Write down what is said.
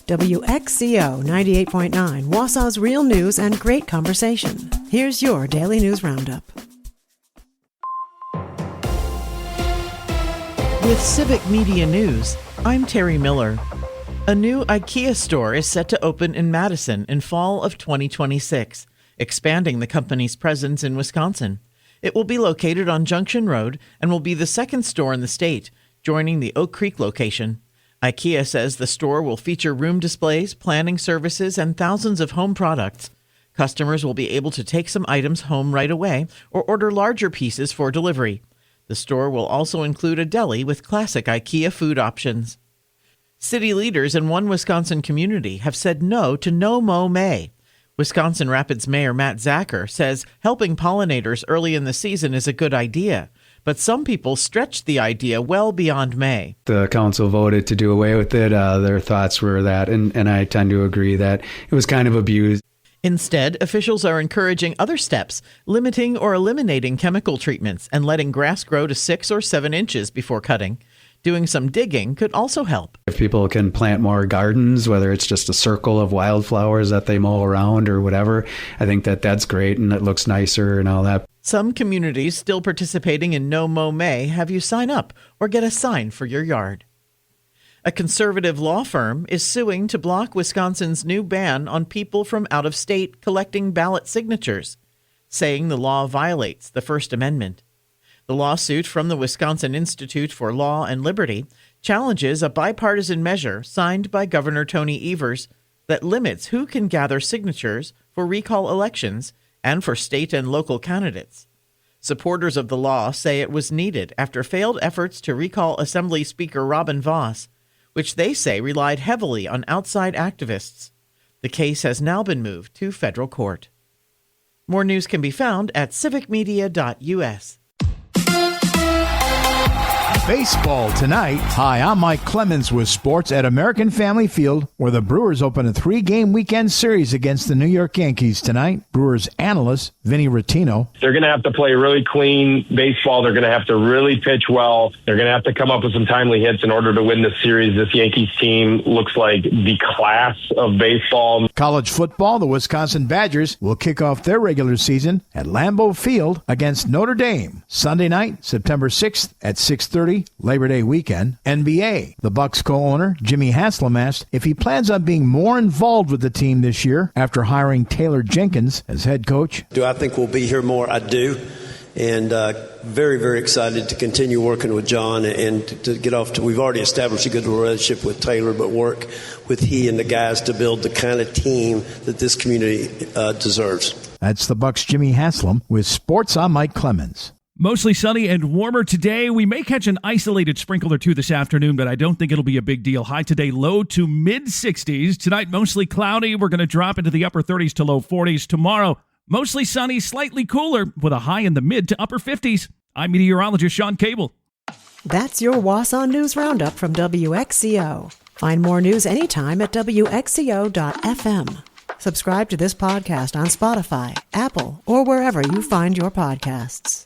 WXCO 98.9, Wausau's real news and great conversation. Here's your Daily News Roundup. With Civic Media News, I'm Terry Miller. A new IKEA store is set to open in Madison in fall of 2026, expanding the company's presence in Wisconsin. It will be located on Junction Road and will be the second store in the state, joining the Oak Creek location. IKEA says the store will feature room displays, planning services, and thousands of home products. Customers will be able to take some items home right away or order larger pieces for delivery. The store will also include a deli with classic IKEA food options. City leaders in one Wisconsin community have said no to No Mow May. Wisconsin Rapids Mayor Matt Zacher says helping pollinators early in the season is a good idea, but some people stretched the idea well beyond May. The council voted to do away with it. Their thoughts were that, and I tend to agree that it was kind of abused. Instead, officials are encouraging other steps, limiting or eliminating chemical treatments and letting grass grow to 6 or 7 inches before cutting. Doing some digging could also help. If people can plant more gardens, whether it's just a circle of wildflowers that they mow around or whatever, I think that that's great and it looks nicer and all that. Some communities still participating in No Mow May have you sign up or get a sign for your yard. A conservative law firm is suing to block Wisconsin's new ban on people from out of state collecting ballot signatures, saying the law violates the First Amendment. The lawsuit from the Wisconsin Institute for Law and Liberty challenges a bipartisan measure signed by Governor Tony Evers that limits who can gather signatures for recall elections and for state and local candidates. Supporters of the law say it was needed after failed efforts to recall Assembly Speaker Robin Vos, which they say relied heavily on outside activists. The case has now been moved to federal court. More news can be found at civicmedia.us. Baseball tonight. Hi, I'm Mike Clemens with sports at American Family Field, where the Brewers open a 3-game weekend series against the New York Yankees tonight. Brewers analyst Vinny Rottino. They're going to have to play really clean baseball. They're going to have to really pitch well. They're going to have to come up with some timely hits in order to win this series. This Yankees team looks like the class of baseball. College football, the Wisconsin Badgers will kick off their regular season at Lambeau Field against Notre Dame. Sunday night, September 6th at 6:30. Labor Day weekend. NBA. The Bucks co-owner, Jimmy Haslam, asked if he plans on being more involved with the team this year after hiring Taylor Jenkins as head coach. Do I think we'll be here more? I do. And very, very excited to continue working with John and to get off to, we've already established a good relationship with Taylor, but work with he and the guys to build the kind of team that this community deserves. That's the Bucks' Jimmy Haslam with sports. I'm Mike Clemens. Mostly sunny and warmer today. We may catch an isolated sprinkle or two this afternoon, but I don't think it'll be a big deal. High today, low to mid-60s. Tonight, mostly cloudy. We're going to drop into the upper 30s to low 40s. Tomorrow, mostly sunny, slightly cooler, with a high in the mid to upper 50s. I'm meteorologist Sean Cable. That's your Wausau News Roundup from WXCO. Find more news anytime at WXCO.FM. Subscribe to this podcast on Spotify, Apple, or wherever you find your podcasts.